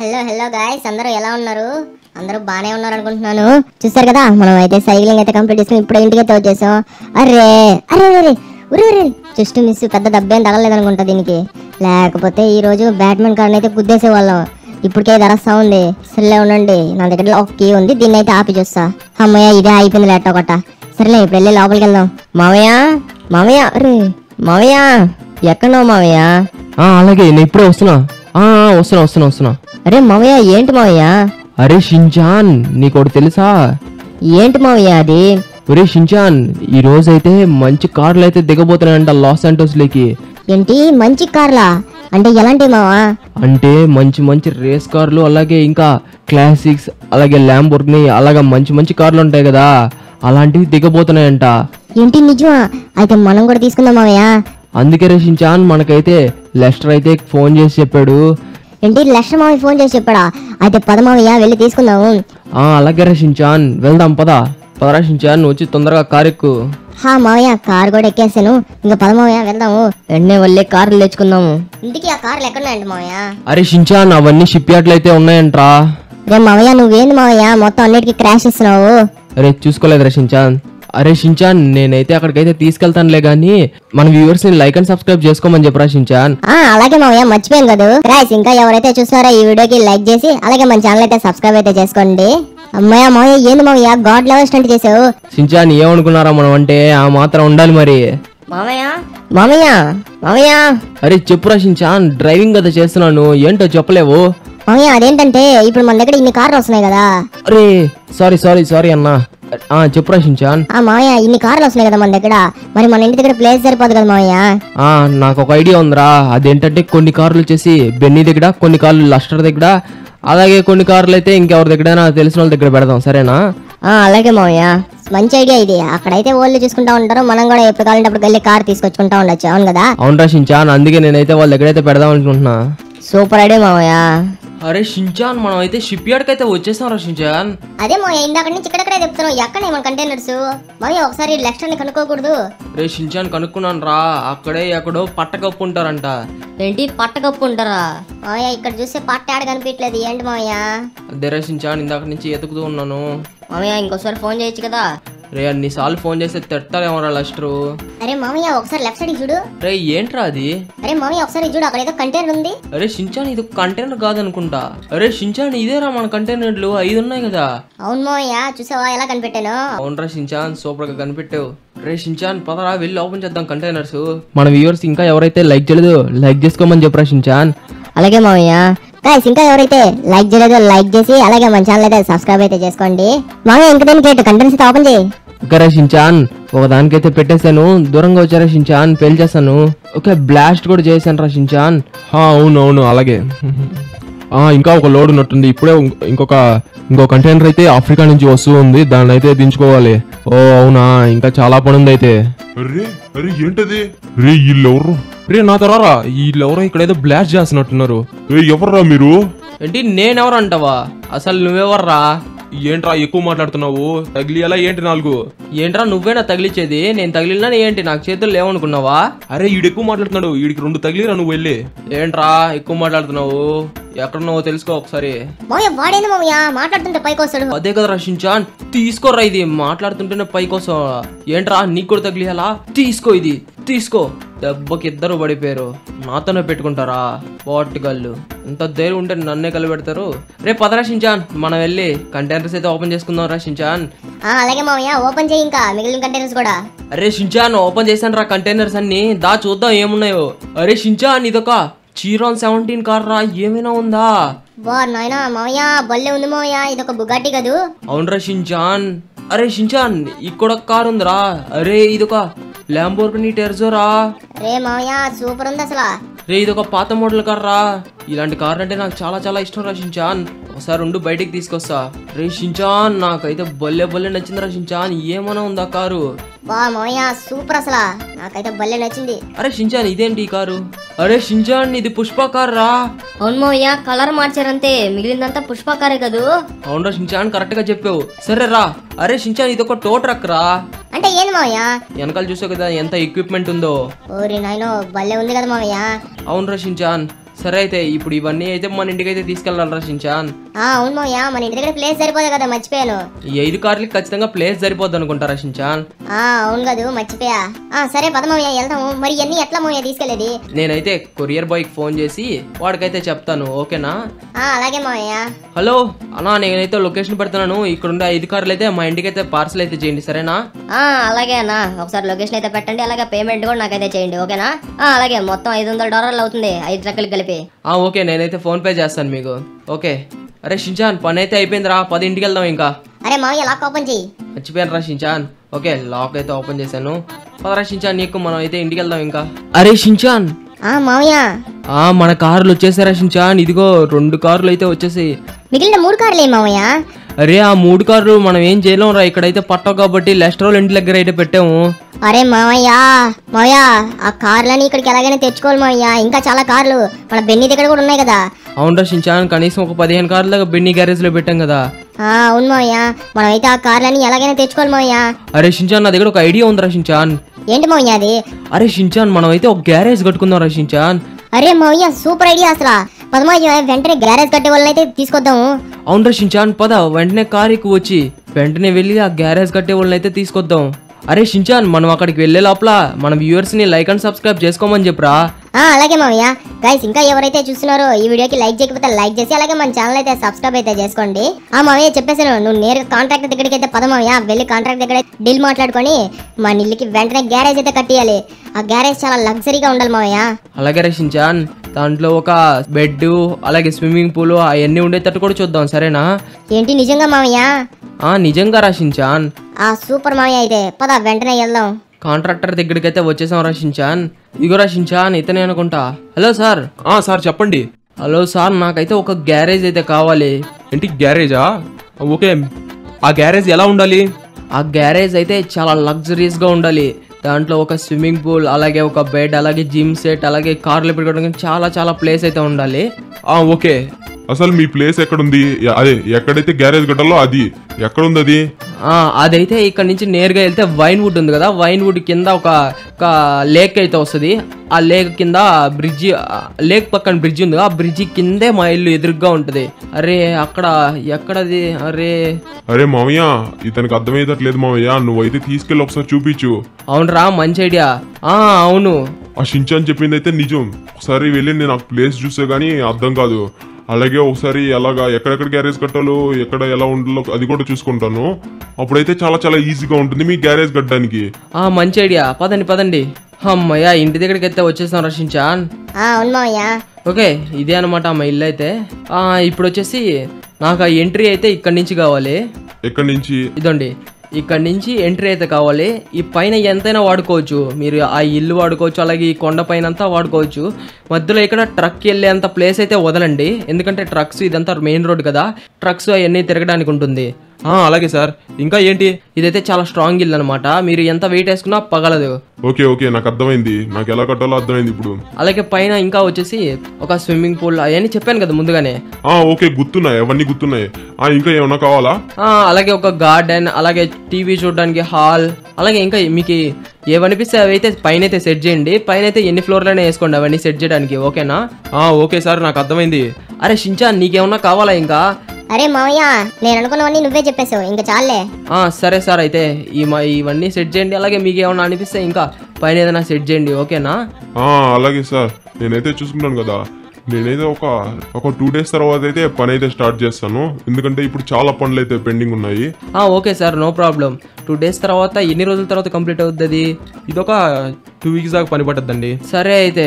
Hello hello guys, అందరూ ఎలా ఉన్నారు? అందరూ బానే ఉన్నారు అనుకుంటున్నాను. చూసారు కదా, మనం అయితే సైక్లింగ్ అయితే కంప్లీట్ చేసుకుని ఇప్పుడు ఇంటికి అయితే వచ్చేసాం. అరే అరే అరే ఉరే జస్ట్ మిస్, పెద్ద దెబ్బేం తగలలేదు అనుకుంటా దీనికి. లేకపోతే ఈ రోజు బ్యాట్మెన్ కార్ని అయితే గుద్దేసే వాళ్ళం. ఇప్పటికే ధరస్తా ఉంది. సర్లే ఉండండి, నా దగ్గర ఒక కీ ఉంది, దీన్ని అయితే ఆపి చూస్తా. అమ్మయ్య, ఇదే అయిపోయింది లేట్ ఒకట. సర్లే ఇప్పుడు వెళ్ళి లోపలికి వెళ్దాం. మామయ్య మామయ్య, అరే మామయ్య ఎక్కడున్నావు మామయ్య? అలాగే నేను ఇప్పుడే వస్తున్నా. వస్తున్నా. అరే మామయ్య, ఏంటి మామయ్య? అరే షించాన్, నీకోటి తెలుసా? ఏంటి మామయ్య అది? ఒరే షించాన్, ఈ రోజు అయితే మంచి కార్లు అయితే దిగబోతున్నాయంట లాస్ శాంటోస్ లేకి. ఏంటి మంచి కార్లా? అంటే ఎలాంటి మావా? అంటే మంచి రేస్ కార్లు, అలాగే ఇంకా క్లాసిక్స్, అలాగే ల్యాంబోర్గిని, అలాగే మంచి కార్లు ఉంటాయి కదా, అలాంటివి దిగబోతున్నాయంట. ఏంటి నిజమా? అయితే మనం కూడా తీసుకుందాం మావయ్య. అందుకే రే షించాన్, మనకైతే లెస్టర్ అయితే ఫోన్ చేసి చెప్పాడు. ఏంటి లక్ష్మ మావి ఫోన్ చేసి చెప్పాడా? అయితే పద మావయ్య, వెళ్ళి తీసుకుందాము. అలాగే రే షించాన్, వెళ్దాం పదరా షించాన్, నువ్వు వచ్చి తొందరగా కారు ఎక్కు. మావయ్య, కారు కూడా ఎక్కేసాను, ఇంకా పద మావయ్య వెళ్దాము. వెంటనే వెళ్ళి కార్లు తెచ్చుకుందాము. ఇంటికి ఆ కార్లు ఎక్కడున్నాయండి మావయ్య? అరే షించాన్, అవన్నీ షిప్ యార్డ్లు అయితే ఉన్నాయంట్రా. రే మావయ్య, నువ్వేంది మావయ్య మొత్తం అన్నిటికీ క్రాష్ ఇస్తున్నావు? అరే చూసుకోలేదు రే షించాన్. అరే షించాన్, నేనైతే అక్కడికైతే తీసుకెళ్తానులే గానీ మన వ్యూవర్స్ ని లైక్ అండ్ సబ్స్క్రైబ్ చేసుకోమని చెప్పరా షించాన్. అలాగే మావయ్య, మర్చిపోయాను కదా గాయ్స్. ఇంకా ఎవరైతే చూస్తారో ఈ వీడియోకి లైక్ చేసి అలాగే మన ఛానల్ అయితే సబ్స్క్రైబ్ అయితే చేసుకోండి. అమ్మాయ మావయ్య, ఏంది మావయ్య గాడ్ లెవెల్ స్టంట్ చేసావు? షించాన్, ఏమనుకున్నారా మనం అంటే ఆ మాత్రం ఉండాలి మరి. మామయ్య మామయ్య మామయ్య, అరే చెప్పురా షించాన్, డ్రైవింగ్ కదా చేస్తున్నాను, ఏంటో చెప్పలేవు? మామయ్య అదేంటంటే ఇప్పుడు మన దగ్గర ఇన్ని కార్లు వస్తున్నాయి కదా. అరే సారీ అన్నా. చెప్పురా షించాన్. మామయ్య, ఇన్ని కార్లు వస్తున్నాయి కదా మన దగ్గర, మరి మన ఇంటి దగ్గర ప్లేస్ సరిపోదు కదా మామయ్య. నాకు ఒక ఐడియా ఉందిరా. అదేంటంటే కొన్ని కార్లు వచ్చేసి బెన్నీ దగ్గర, కొన్ని కార్లు లస్టర్ దగ్గర, అలాగే కొన్ని కార్లు అయితే ఇంకెవరి దగ్గర తెలిసిన వాళ్ళ దగ్గర పెడదాం, సరేనా? అలాగే మామయ్య, మంచి ఐడియా ఇది. అక్కడైతే వాళ్ళు చూసుకుంటా ఉంటారు, మనం కూడా ఎప్పుడు కావాలంటే అప్పుడు వెళ్ళి కార్ తీసుకొచ్చుకుంటా ఉండొచ్చు. అవును కదా? అవునరా షించాన్, అందుకే నేనైతే వాళ్ళ దగ్గరైతే పెడదాం అనుకుంటున్నా. సూపర్ ఐడియా మామయ్య. అరే షించాన్, మనం అయితే షిప్ యార్డ్ కి అయితే వచ్చేసాం రా షించాన్. అదే మామయ్య, ఇందాక నుంచి ఇక్కడెక్కడే చెప్తున్నాం, ఎక్కడ మన కంటైనర్స్? మామయ్య ఒకసారి లెఫ్ట్ ని కనుక్కోకూడదు? రే షించాన్, కనుక్కున్నాను రా, అక్కడే ఎక్కడో పట్ట కప్పు ఉంటారంట. ఏంటి పట్ట కప్పు ఉంటారా? మామయ్య ఇక్కడ చూస్తే పట్ట ఆడ కనిపించలేదు, ఏంటి మామయ్య? అదే రా షించాన్, ఇందాక నుంచి ఎతుకుతూ ఉన్నాను. మామయ్య ఇంకోసారి ఫోన్ చేయొచ్చు కదా? రే అన్నిసార్లు ఫోన్ చేస్తే తిట్టారేమోరా లస్టరు. అరే మామయ్య, ఒకసారి లెఫ్ట్ సైడ్ చూడు. రే ఏంట్రా అది? అరే మామయ్య ఒకసారి చూడు, అక్కడ ఏదో కంటైనర్ ఉంది. అరే షించాన్, ఇది కంటైనర్ కాదనుకుంటా. అరే షించాన్, ఇదేరా మన కంటైనర్లు 5 ఉన్నాయి కదా. అవును మామయ్య, చూసావా ఎలా కనిపెట్టాను? అవునరా షించాన్, సూపర్ గా కనిపెట్టావు. రే షించాన్, పదరా వెళ్ళి ఓపెన్ చేద్దాం కంటైనర్స్. మన వ్యూవర్స్ ఇంకా ఎవరైతే లైక్ చేయలేదు లైక్ చేసుకోమని చెప్పరా షించాన్. అలాగే మామయ్య. గాయ్స్, ఇంకా ఎవరైతే లైక్ చేయలేదో లైక్ చేసి అలాగే మన ఛానల్ అయితే సబ్స్క్రైబ్ అయితే చేసుకోండి. మామయ్య ఇంకా దేనికి లేట్, కంటైనర్స్ అయితే ఓపెన్ చేయి. ఓకే షించాన్, ఒక దానికైతే పెట్టేశాను, దూరంగా వచ్చారా షించాన్, పేల్చేస్తాను. ఓకే, బ్లాస్ట్ కూడా చేశాను రా షించాన్. అవును అలాగే. ఇంకా ఒక లోడ్ ఉన్నట్టుంది, ఇప్పుడే ఇంకో కంటైనర్ అయితే ఆఫ్రికా నుంచి వస్తూ ఉంది, దాన్ని అయితే దించుకోవాలి. ఓ అవునా, ఇంకా చాలా పని ఉంది అయితే. అరే ఏంటది? రే వీళ్ళెవరు? రే నా తరారా, వీళ్ళెవరో ఇక్కడ ఏదో బ్లాస్ట్ చేస్తున్నట్టున్నారు. ఎవర్రా మీరు? ఏంటి నేనెవరు అంటావా? అసలు నువ్వెవర్రా? ఏంట్రా ఎక్కువ మాట్లాడుతున్నావు? తగిలియాలా ఏంటి 4? ఏంట్రా నువ్వేనా తగిలిచ్చేది? నేను తగిలినా ఏంటి? నాకు చేతులు లేవనుకున్నావా? అరే ఈడు ఎక్కువ మాట్లాడుతున్నాడు, వీడికి 2 తగిలిరా, నువ్వు వెళ్ళి. ఏంట్రా ఎక్కువ మాట్లాడుతున్నావు? ఎక్కడున్నావో తెలుసుకో ఒకసారి. మామయ్య వాడేంది మామయ్య మాట్లాడుతుంటే పైకి వస్తాడు? అదే కదా రషించాన్, తీసుకోరా ఇది, మాట్లాడుతుంటేనే పైకోసం. ఏంట్రా నీకు కూడా తగిలియాలా? తీసుకో, ఇది తీసుకో. దెబ్బకి ఇద్దరు పడిపోయారు, నాతోనే పెట్టుకుంటారా పోట్టుగల్లు? ఇంత ధైర్యం ఉంటే నన్నే కలిపెడతారు. రేపు పదరా షించాన్, మనం వెళ్ళి కంటైనర్స్ అయితే ఓపెన్ చేసుకుందాం రా షించాన్. అలాగే మామయ్య, ఓపెన్ చేయి ఇంకా మిగిలిన కంటైనర్స్ కూడా. అరే షించాన్, ఓపెన్ చేశాను రా కంటైనర్స్ అన్ని, దా చూద్దాం ఏమున్నాయో. అరే షించాన్, ఇదొక చీరాన్ 17 కార్ రా, ఏమైనా ఉందా? నాయనా మామయ్య, బల్లే ఉంది మామయ్య, ఇదొక బుగాటి కదూ? అవునరా షించాన్. అరే షించాన్, ఇక్కడ కార్ ఉందిరా. అరే ఇదొక ల్యాంబోర్గిని టెర్జోరా. రే మామయ్య సూపర్ ఉంది అసలు. రే ఇదొక పాత మోడల్ కార్ రా. ఇలాంటి కార్ అంటే నాకు చాలా ఇష్టం రా షించాన్. ఒకసారి ఉండు, బయటికి తీసుకొస్తా. రే షించాన్, నాకైతే బల్లే నచ్చింది రా షించాన్, ఏమైనా ఉందా కారు? మామయ్య సూపర్ అసలు, నాకైతే బల్లే నచ్చింది. అరే షించాన్, ఇదేంటి ఈ కారు? అరే షించాన్, ఇది పుష్ప కార్ రా. అవును మామయ్య, కలర్ మార్చారంతే, మిగిలిందంతా పుష్ప కారే కదూ? అవునరా షించాన్, కరెక్ట్ గా చెప్పావు. సరే రా. అరే షించాన్, ఇది ఒక టో ట్రక్ రా. అంటే ఏంది మామయ్య? వెనకాల చూసావు కదా ఎంత ఎక్విప్మెంట్ ఉందో. ఓరి నాయనో, బల్లే ఉంది కదా మామయ్య. అవునరా షించాన్. సరే అయితే ఇప్పుడు ఇవన్నీ అయితే మన ఇంటికి అయితే తీసుకెళ్ళాలరా షించాన్. అవును మావయ్య, మన ఇంటి దగ్గర ప్లేస్ సరిపోదు కదా, మర్చిపోయాను. ఈ 5 కార్లకి ఖచ్చితంగా ప్లేస్ సరిపోద్ది అనుకుంటారా షించాన్. అవును కదా, మర్చిపోయా. సరే పద మావయ్య వెళ్తాము. మరి ఇవన్నీ ఎట్లా మావయ్య తీసుకెళ్లేది? నేనైతే కొరియర్ బాయ్కి ఫోన్ చేసి వాడికైతే చెప్తాను, ఓకేనా? అలాగే మావయ్య. హలో అన్నా, నేనైతే లొకేషన్ పెడతాను. ఇక్కడ ఉండే 5 కార్లు అయితే మా ఇంటికి అయితే పార్సల్ అయితే చేయండి, సరేనా? అలాగే అన్న, ఒకసారి లొకేషన్ అయితే పెట్టండి, అలాగే పేమెంట్ కూడా నాకైతే చేయండి, ఓకేనా? అలాగే మొత్తం $500 అవుతుంది 5 ట్రక్కులు కలిపి. ఓకే, నేనైతే ఫోన్ పే చేస్తాను మీకు. ఓకే. అరే షించాన్, పని అయితే అయిపోయిందిరా, 10 ఇంటికి వెళ్దాం ఇంకా. అరే మావయ్య లాక్ ఓపెన్ చెయ్యి. మర్చిపోయాను రా షించాన్. ఓకే, లాక్ అయితే ఓపెన్ చేశాను. పదరా షించాన్, నీకు మనం అయితే ఇంటికి వెళ్దాం ఇంకా. అరే షించాన్. మావయ్య మన కార్లు వచ్చేసారా షించాన్? ఇదిగో 2 కార్లు అయితే వచ్చేసాయి. మిగిలిన 3 కార్లే మావయ్య. అరే ఆ 3 కార్లు మనం ఏం చేయలేం రా, ఇక్కడైతే పట్టవు కాబట్టి లెస్ట్రోల్ ఇంటి దగ్గర అయితే పెట్టాము. అరే మావయ్య ఆ కార్లని ఇక్కడికి ఎలాగైనా తెచ్చుకోవాలి మావయ్య. ఇంకా చాలా కార్లు మన బెన్నీ దగ్గర కూడా ఉన్నాయి కదా. అవును రా షించాన్, కనీసం ఒక 15 కార్ల దాకా బెన్నీ గ్యారేజ్ లో పెట్టాం కదా. అవును మావయ్య, మనం అయితే ఆ కార్లని ఎలాగైనా తెచ్చుకోవాలి మావయ్య. అరే షించాన్, నా దగ్గర ఒక ఐడియా ఉందిరా షించాన్. ఏంటి మావయ్య అది? అరే షించాన్, మనం అయితే ఒక గ్యారేజ్ కట్టుకుందాం రా షించాన్. అరే మావయ్య సూపర్ ఐడియా అసలు. పదమావయ్య వెంటనే గ్యారేజ్ కట్టే వాళ్ళని అయితే తీసుకొద్దాము. అవును రా షించాన్, పద వెంటనే కార్ ఎక్కువ వచ్చి వెంటనే వెళ్ళి ఆ గ్యారేజ్ కట్టే వాళ్ళని అయితే తీసుకొద్దాం. అరే షించాన్, మనం అక్కడికి వెళ్లే లోపల మన వ్యూవర్స్ ని లైక్ అండ్ సబ్స్క్రైబ్ చేసుకోమని చెప్పరా. అలాగే మావయ్య. గైస్, ఇంకా ఎవరైతే చూస్తున్నారో ఈ వీడియోకి లైక్ చేయకపోతే లైక్ చేసి అలాగే మన ఛానల్ అయితే సబ్స్క్రైబ్ అయితే చేసుకోండి. మావయ్య చెప్పేసాను, నువ్వు నేరుగా కాంట్రాక్ట్ దగ్గరికి అయితే పద మావయ్య. వెళ్ళి కాంట్రాక్ట్ దగ్గర డీల్ మాట్లాడుకొని మన ఇల్లుకి వెంటనే గ్యారేజ్ అయితే కట్టియాలి. ఆ గ్యారేజ్ చాలా లగ్జరీగా ఉండాలి మావయ్య. అలాగే రా షించాన్, దాంట్లో ఒక బెడ్ అలాగే స్విమ్మింగ్ పూల్ అవన్నీ ఉండేటట్టు కూడా చూద్దాం, సరేనా? ఏంటి నిజంగా మావయ్య? నిజంగా రా షించాన్. సూపర్ మావయ్య, అయితే పద వెంటనే వెళ్దాం. కాంట్రాక్టర్ దగ్గరికి అయితే వచ్చేసాం రా షించాన్. ఇదిగో రా షించాన్, ఇతనే అనుకుంటా. Hello sir. సార్ చెప్పండి. హలో సార్, నాకైతే ఒక గ్యారేజ్ అయితే కావాలి. ఏంటి గ్యారేజా? ఓకే, ఆ గ్యారేజ్ ఎలా ఉండాలి? ఆ గ్యారేజ్ అయితే చాలా లగ్జరీస్ గా ఉండాలి. దాంట్లో ఒక స్విమ్మింగ్ పూల్ అలాగే ఒక బెడ్ అలాగే జిమ్ సెట్ అలాగే కార్లు పెట్టుకోవడానికి చాలా చాలా ప్లేస్ అయితే ఉండాలి. ఓకే. అసలు మీ ప్లేస్ ఎక్కడుంది? అదే ఎక్కడైతే గ్యారేజ్ కట్టాలో అది ఎక్కడుంది? అది అదైతే ఇక్కడ నుంచి నేరుగా వెళ్తే వైన్ వుడ్ ఉంది కదా, వైన్ వుడ్ కింద ఒక లేక్ అయితే వస్తుంది. ఆ లేక్ కింద బ్రిడ్జి, లేక్ పక్కన బ్రిడ్జి ఉంది, ఆ బ్రిడ్జి కిందే మా ఇల్లు ఎదురుగా ఉంటది. అరే అక్కడ ఎక్కడది? అరే మావయ్య, ఇతనికి అర్థమయ్యేటట్లేదు మావయ్య, నువ్వైతే తీసుకెళ్ళి ఒకసారి చూపించు. అవునరా, మంచి ఐడియా. అవును, ఆ షించాన్ చెప్పింది అయితే నిజం. ఒకసారి వెళ్ళి నేను ఆ ప్లేస్ చూసే గానీ అర్థం కాదు. అలాగే ఒకసారి ఎలాగా ఎక్కడెక్కడ గ్యారేజ్ కట్టాలో ఎక్కడ ఎలా ఉండాలో అది కూడా చూసుకుంటాను. అప్పుడైతే చాలా చాలా ఈజీగా ఉంటుంది మీ గ్యారేజ్ కట్టడానికి. మంచి ఐడియా. పదండి. అమ్మయ్య, ఇంటి దగ్గరికి అయితే వచ్చేసాం రషించాన్. అవును మావయ్య. ఓకే, ఇదే అనమాట మా ఇల్లు అయితే. ఇప్పుడు వచ్చేసి నాకు ఆ ఎంట్రీ అయితే ఇక్కడి నుంచి కావాలి. ఎక్కడి నుంచి? ఇదండి, ఇక్కడ నుంచి ఎంట్రీ అయితే కావాలి. ఈ పైన ఎంతైనా వాడుకోవచ్చు మీరు, ఆ ఇల్లు వాడుకోవచ్చు అలాగే ఈ కొండ పైన అంతా వాడుకోవచ్చు. మధ్యలో ఇక్కడ ట్రక్ వెళ్ళేంత ప్లేస్ అయితే వదలండి, ఎందుకంటే ట్రక్స్ ఇదంతా మెయిన్ రోడ్ కదా, ట్రక్స్ అవన్నీ తిరగడానికి ఉంటుంది. అలాగే సార్. ఇంకా ఏంటి? ఇదైతే చాలా స్ట్రాంగ్ ఇల్లు అనమాట, మీరు ఎంత వెయిట్ వేసుకున్నా పగలదు. ఓకే, నాకు అర్థమైంది. నాకు ఎలా కట్టాలో అర్థమైంది ఇప్పుడు. అలాగే పైన ఇంకా వచ్చేసి ఒక స్విమ్మింగ్ పూల్ అవన్నీ చెప్పాను కదా ముందుగానే. ఓకే, గుర్తున్నాయి, అవన్నీ గుర్తున్నాయి. ఇంకా ఏమన్నా కావాలా? అలాగే ఒక గార్డెన్ అలాగే టీవీ చూడడానికి హాల్, అలాగే ఇంకా మీకు ఏమనిపిస్తే అవి అయితే పైన అయితే సెట్ చేయండి. పైన అయితే ఎన్ని ఫ్లోర్లైనా వేసుకోండి అవన్నీ సెట్ చేయడానికి, ఓకేనా? ఓకే సార్, నాకు అర్థమైంది. అరే షించాన్, నీకేమన్నా కావాలా ఇంకా? అరే మావయ్య, నేను అనుకున్నవన్నీ నువ్వే చెప్పేసావు, ఇంకా చాలే. సరే సార్, అయితే ఇవన్నీ సెట్ చేయండి. అలాగే మీకు ఏమన్నా అనిపిస్తే ఇంకా పైన ఏదైనా సెట్ చేయండి, ఓకేనా? అలాగే సార్, నేనైతే చూసుకుంటాను కదా. నేనైతే ఒక 2 days తర్వాత అయితే పని అయితే స్టార్ట్ చేస్తాను, ఎందుకంటే ఇప్పుడు చాలా పనులు అయితే పెండింగ్ ఉన్నాయి. Okay sir, no problem. 2 days తర్వాత ఎన్ని రోజుల తర్వాత కంప్లీట్ అవుతుంది? ఇదొక 2 weeks దాకా పని పట్టద్దండి. సరే, అయితే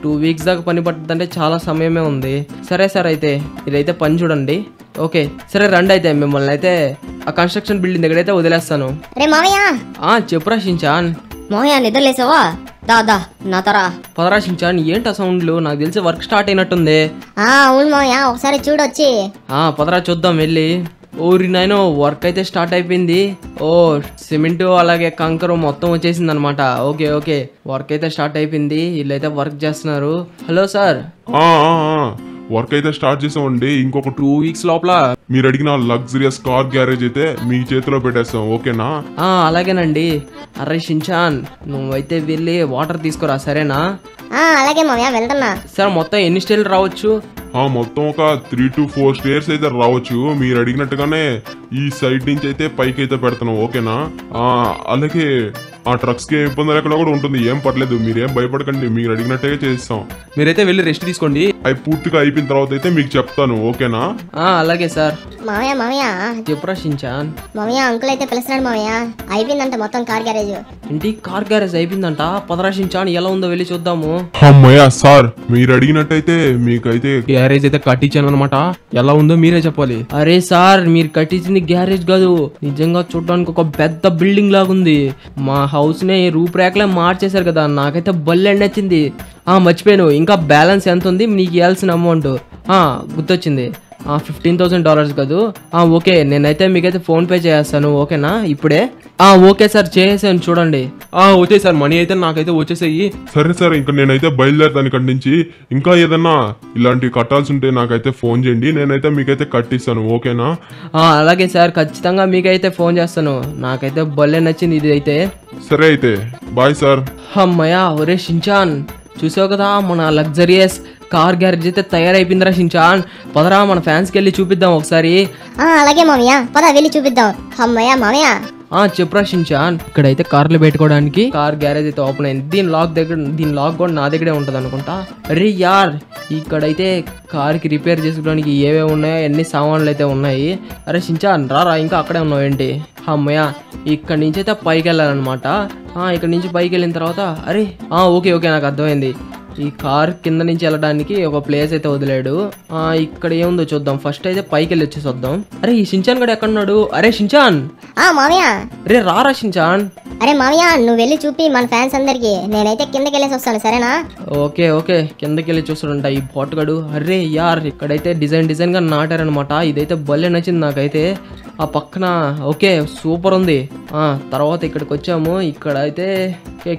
2 weeks దాకా పని పట్టద్దంటే చాలా సమయమే ఉంది. సరే సార్, అయితే ఇదైతే పని చూడండి. ఓకే సరే, రండి. అయితే మిమ్మల్ని అయితే ఆ కన్స్ట్రక్షన్ బిల్డింగ్ దగ్గర అయితే వదిలేస్తాను. అరే మావయ్య. చెప్పురా షించాన్. మావయ్య నిద్రలేసావా? దా నా తరా. పదరా షించాన్. ఏంటి ఆ సౌండ్లు? నాకు తెలిసి వర్క్ స్టార్ట్ అయినట్టుంది. అవును మావయ్య, ఒకసారి చూడొచ్చి. పదరా చూద్దాం వెళ్ళి. ఓరి నాయనో, వర్క్ అయితే స్టార్ట్ అయిపోయింది. సిమెంట్ అలాగే కంకర మొత్తం వచ్చేసింది అనమాట. ఓకే, వర్క్ అయితే స్టార్ట్ అయిపోయింది. వీళ్ళైతే వర్క్ చేస్తున్నారు. Hello sir. వర్క్ అయితే స్టార్ట్ చేసామండి. ఇంకొక 2 weeks లోపల మీరు అడిగిన లగ్జరియస్ కార్ గ్యారేజ్ అయితే మీ చేతిలో పెట్టేస్తాం. ఓకేనా? అలాగేనండి. అరే షించాన్, నువ్వైతే వెళ్ళి వాటర్ తీసుకురా, సరేనా? అలాగే మామయ్య వెళ్తున్నా. సరే, మొత్తం ఎన్ని స్టేర్లు రావచ్చు? మొత్తం ఒక 3 to 4 స్టేర్స్ అయితే రావచ్చు. మీరు అడిగినట్టుగానే ఈ సైడ్ నుంచి అయితే పైకి అయితే పెడతాను. ఓకేనా? అలాగే ఆ ట్రక్స్ కి ఇబ్బంది లేకుండా కూడా ఉంటుంది. ఏం పర్లేదు, మీరేం భయపడకండి. మీరు అడిగినట్టుగా చేస్తాం. మీరైతే వెళ్ళి రెస్ట్ తీసుకోండి. అవి పూర్తిగా అయిపోయిన తర్వాత అయితే మీకు చెప్తాను. ఓకేనా? అలాగే సార్. మామయ్య చెప్పురా షించాన్. మామయ్య అంకుల్ అయితే పిలుస్తున్నాడు మామయ్య. అయిపోయిందంట మొత్తం కార్ గ్యారేజ్. ఏంటి, కార్ గ్యారేజ్ అయిపోయిందంట? పదరా షించాన్, ఎలా ఉందో వెళ్ళి చూద్దాము. అమ్మయ్య సార్, మీరు అడిగినట్టయితే మీకైతే గ్యారేజ్ అయితే కట్టించాను అనమాట. ఎలా ఉందో మీరే చెప్పాలి. అరే సార్, మీరు కట్టించింది గ్యారేజ్ కాదు, నిజంగా చూడడానికి ఒక పెద్ద బిల్డింగ్ లాగుంది. మా హౌస్ ని రూపురేఖలే మార్చేశారు కదా, నాకైతే భలే నచ్చింది. మర్చిపోయాను, ఇంకా బ్యాలెన్స్ ఎంత ఉంది నీకు ఇవ్వాల్సిన అమౌంట్? గుర్తొచ్చింది, $15,000 కాదు. ఓకే, నేనైతే మీకైతే ఫోన్ పే చేస్తాను. ఓకేనా? ఇప్పుడే. ఓకే సార్, చేసాను చూడండి. వచ్చేసి సార్, మనీ అయితే నాకైతే వచ్చేసాయి. సరే సార్, ఇంకా నేనైతే బయలుదేరుతాను ఇక్కడి నుంచి. ఇంకా ఏదన్నా ఇలాంటివి కట్టాల్సి ఉంటే నాకైతే ఫోన్ చేయండి, నేనైతే మీకైతే కట్టిస్తాను. ఓకేనా? అలాగే సార్, ఖచ్చితంగా మీకైతే ఫోన్ చేస్తాను. నాకైతే భలే నచ్చింది ఇది అయితే. సరే అయితే బాయ్ సార్. అమ్మయ్య. ఒరే షించాన్, చూసావు కదా మన లగ్జరియస్ కార్ గ్యారేజ్ అయితే తయారైపోయిందిరా షించాన్. పదరా మన ఫ్యాన్స్కి వెళ్ళి చూపిద్దాం ఒకసారి. అలాగే మామయ్య, పద వెళ్ళి చూపిద్దాం. అమ్మయ్య మామయ్య. చెప్పురా షించాన్. ఇక్కడైతే కార్లు పెట్టుకోవడానికి కార్ గ్యారేజ్ అయితే ఓపెన్ అయింది. దీని లాక్ కూడా నా దగ్గరే ఉంటది అనుకుంటా. అరే యార్, ఇక్కడైతే కార్ కి రిపేర్ చేసుకోవడానికి ఏవేవి ఉన్నాయో ఎన్ని సామాన్లు అయితే ఉన్నాయి. అరే షించాన్, రారా, ఇంకా అక్కడే ఉన్నావు ఏంటి? అమ్మయ్య, ఇక్కడ నుంచి అయితే పైకి వెళ్ళాలన్నమాట. ఇక్కడ నుంచి పైకి వెళ్ళిన తర్వాత అరే ఓకే నాకు అర్థమైంది. ఈ కార్ కింద నుంచి వెళ్ళడానికి ఒక ప్లేస్ అయితే వదిలేడు. ఇక్కడ ఏముందో చూద్దాం. ఫస్ట్ అయితే పైకి వెళ్ళి వచ్చేసి వద్దాం. అరే ఈ షించాన్ గడు ఎక్కడున్నాడు? అరే షించాన్. మామయ్య. రే రారా షించాన్. అరే మామయ్య, నువ్వు వెళ్ళి చూపి మన ఫ్యాన్స్ అందరికి. నేనైతే కిందకి వెళ్ళేసి వస్తాను, సరేనా? ఓకే, కిందకి వెళ్ళి చూస్తుంట ఈ పోటుగాడు. అరే యార్, ఇక్కడైతే డిజైన్ గా నాటారనమాట. ఇదైతే భలే నచ్చింది నాకైతే. ఆ పక్కన ఓకే సూపర్ ఉంది. తర్వాత ఇక్కడికి వచ్చాము. ఇక్కడ అయితే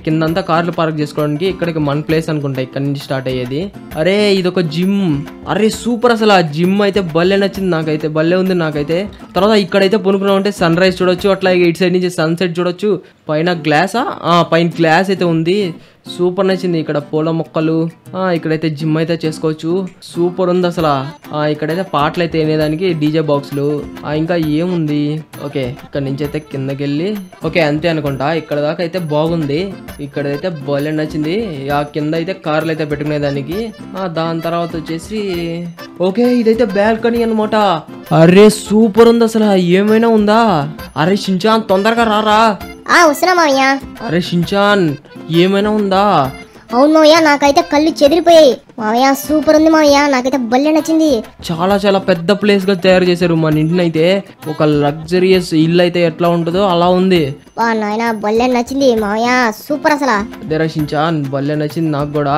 కిందంతా కార్లు పార్క్ చేసుకోవడానికి ఇక్కడికి మన ప్లేస్ అనుకుంటా, ఇక్కడ నుంచి స్టార్ట్ అయ్యేది. అరే ఇదొక జిమ్. అరే సూపర్, అసలు ఆ జిమ్ అయితే భలే నచ్చింది నాకైతే, భలే ఉంది నాకైతే. తర్వాత ఇక్కడైతే పొనుకున్నా ఉంటే సన్ రైజ్ చూడొచ్చు, అట్లాగే ఇటు సైడ్ నుంచి సన్సెట్ చూడొచ్చు. పైన పైన గ్లాస్ అయితే ఉంది. సూపర్ నచ్చింది. ఇక్కడ పూల మొక్కలు, ఇక్కడైతే జిమ్ అయితే చేసుకోవచ్చు. సూపర్ ఉంది అసలు. ఇక్కడైతే పాటలు అయితే వినేదానికి డీజే బాక్సులు. ఇంకా ఏముంది? ఓకే, ఇక్కడ నుంచి అయితే కిందకి వెళ్ళి ఓకే అంతే అనుకుంటా. ఇక్కడ దాకా అయితే బాగుంది. ఇక్కడైతే భలే నచ్చింది. కింద అయితే కార్లు అయితే పెట్టుకునేదానికి. దాని తర్వాత వచ్చేసి ఓకే, ఇదైతే బాల్కనీ అనమాట. అరే సూపర్ ఉంది అసలు. ఏమైనా ఉందా? అరే షించాన్, తొందరగా రారా. వస్తున్నా మామయ్య. అరే షించాన్, ఏమైనా ఉందా? అవును మామయ్య, నాకైతే కళ్ళు చెదిరిపోయాయి. మామయ్య సూపర్ ఉంది మామయ్య, నాకైతే భలే నచ్చింది. చాలా పెద్ద ప్లేస్ గా తయారు చేశారు మన ఇంటిని అయితే. ఒక లగ్జరియస్ ఇల్లు అయితే ఎట్లా ఉంటుందో అలా ఉంది. నాయన భలే నచ్చింది మామయ్య, సూపర్ అసలు. అదేరా షించాన్, భలే నచ్చింది నాకు కూడా.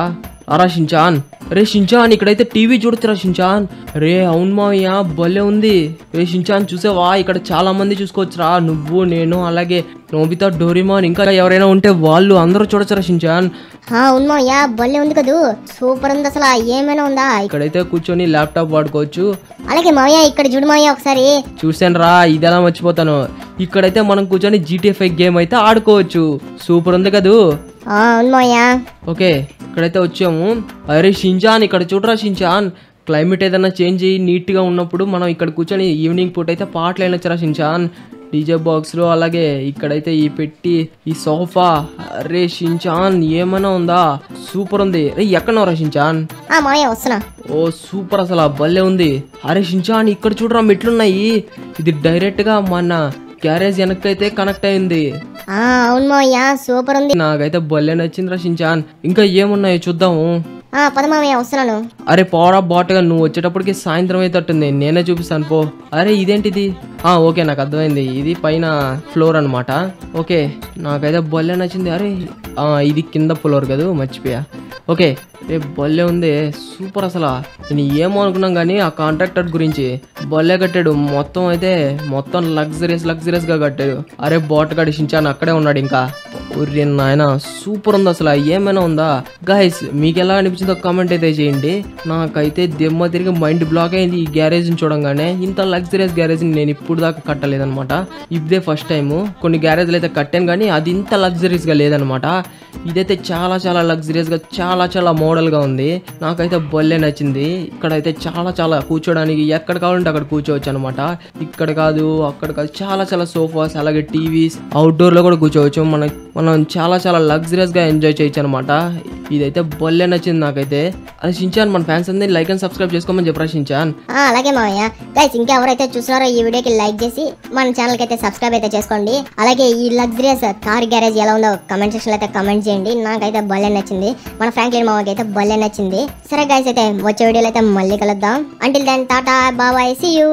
అరా షించాన్, రే షించాన్, ఇక్కడైతే టీవీ చూడొచ్చురా షించాన్. రే అవును మావయ్య, భలే ఉంది. రే షించాన్, చూసావా ఇక్కడ చాలా మంది చూసుకోవచ్చురా. నువ్వు, నేను, అలాగే నోబితా, డోరేమాన్, ఇంకా ఎవరైనా ఉంటే వాళ్ళు అందరూ చూడొచ్చురా షించాన్. అవును మావయ్య, భలే ఉంది కదూ, సూపర్ ఉంది అసలు. ఏమైనా ఉందా? ఇక్కడైతే కూర్చొని ల్యాప్టాప్ వాడుకోవచ్చు. అలాగే మావయ్య, ఇక్కడ చూడు మావయ్య ఒకసారి. చూసాను రా, ఇది ఎలా మర్చిపోతాను. ఇక్కడైతే మనం కూర్చొని GTA 5 గేమ్ అయితే ఆడుకోవచ్చు. సూపర్ ఉంది కదూ. అవును మావయ్య. ఓకే, ఇక్కడైతే వచ్చాము. అరే షించాన్, ఇక్కడ చూడరా షించాన్. క్లైమేట్ ఏదైనా చేంజ్ అయ్యి నీట్గా ఉన్నప్పుడు మనం ఇక్కడ కూర్చొని ఈవినింగ్ పూట అయితే పాటలు అయినొచ్చారా షించాన్. డీజే బాక్స్లో, అలాగే ఇక్కడైతే ఈ పెట్టి, ఈ సోఫా. అరే షించాన్, ఏమైనా ఉందా? సూపర్ ఉంది. రే ఎక్కడన్నారా షించాన్? మావయ్య వస్తున్నా. ఓ సూపర్, అసలు భలే ఉంది. అరే షించాన్, ఇక్కడ చూడరా మెట్లున్నాయి. ఇది డైరెక్ట్గా మన గ్యారేజ్ వెనక్కైతే కనెక్ట్ అయింది. అవును మావయ్య, సూపర్ ఉంది. నాకైతే భలే నచ్చింది రా షించాన్. ఇంకా ఏమున్నాయో చూద్దాము. పద మావయ్య, వస్తున్నాను. అరే పోరా బాటుగా, నువ్వు వచ్చేటప్పటికి సాయంత్రం అయితే అట్టుంది. నేనే చూపిస్తాను పో. అరే ఇదేంటిది? ఓకే, నాకు అర్థమైంది. ఇది పైన ఫ్లోర్ అనమాట. ఓకే, నాకైతే భలే నచ్చింది. అరే ఇది కింద ఫ్లోర్ కదా, మర్చిపోయా. ఓకే, రే భలే ఉంది, సూపర్ అసలు. నేను ఏమో అనుకున్నాం కానీ ఆ కాంట్రాక్టర్ గురించి భలే కట్టాడు. మొత్తం లగ్జరియస్ గా కట్టాడు. అరే బాట్ గడి షించాన్ అక్కడే ఉన్నాడు ఇంకా. ఒరే నాయన సూపర్ ఉంది అసలు, ఏమైనా ఉందా గైస్? మీకు ఎలా అనిపించిందో కామెంట్ అయితే చేయండి. నాకైతే దెమ్మ తిరిగి మైండ్ బ్లాక్ అయింది ఈ గ్యారేజ్ ని చూడంగానే. ఇంత లగ్జరియస్ గ్యారేజ్ ని నేను ఇప్పుడు దాకా కట్టలేదనమాట, ఇదే ఫస్ట్ టైం. కొన్ని గ్యారేజ్లు అయితే కట్టాను కానీ అది ఇంత లగ్జరీస్ గా లేదనమాట. ఇదైతే చాలా చాలా లగ్జరియస్ గా చాలా చాలా మోడల్ గా ఉంది. నాకైతే భలే నచ్చింది. ఇక్కడైతే చాలా చాలా కూర్చోడానికి ఎక్కడ కావాలంటే అక్కడ కూర్చోవచ్చు అనమాట. ఇక్కడ కాదు అక్కడ కాదు, చాలా చాలా సోఫాస్ అలాగే టీవీస్, అవుట్డోర్ లో కూడా కూర్చోవచ్చు. మనం చాలా చాలా లగ్జరియస్ గా ఎంజాయ్ చేయొచ్చు అనమాట. ఇదైతే భలే నచ్చింది నాకైతే. అది షించాన్ మన ఫ్యాన్స్ అందరినీ లైక్ అండ్ సబ్స్క్రైబ్ చేసుకోమని చెప్పరా షించాన్. అలాగే మామయ్య. గైస్ ఇంకా ఎవరైతే చూస్తున్నారో ఈ వీడియోకి లైక్ చేసి మన ఛానల్ కి అయితే సబ్స్క్రైబ్ అయితే చేసుకోండి. అలాగే ఈ లగ్జరియస్ కార్ గ్యారేజ్ ఎలా ఉందో కమెంట్ సెక్షన్ లో అయితే కమెంట్ చేయండి. నాకైతే భలే నచ్చింది, మన ఫ్రాంక్లిన్ మామకి అయితే భలే నచ్చింది. సరే గైస్ అయితే వచ్చే వీడియోలో అయితే మళ్ళీ కలుద్దాం. Until then tata bye, see you.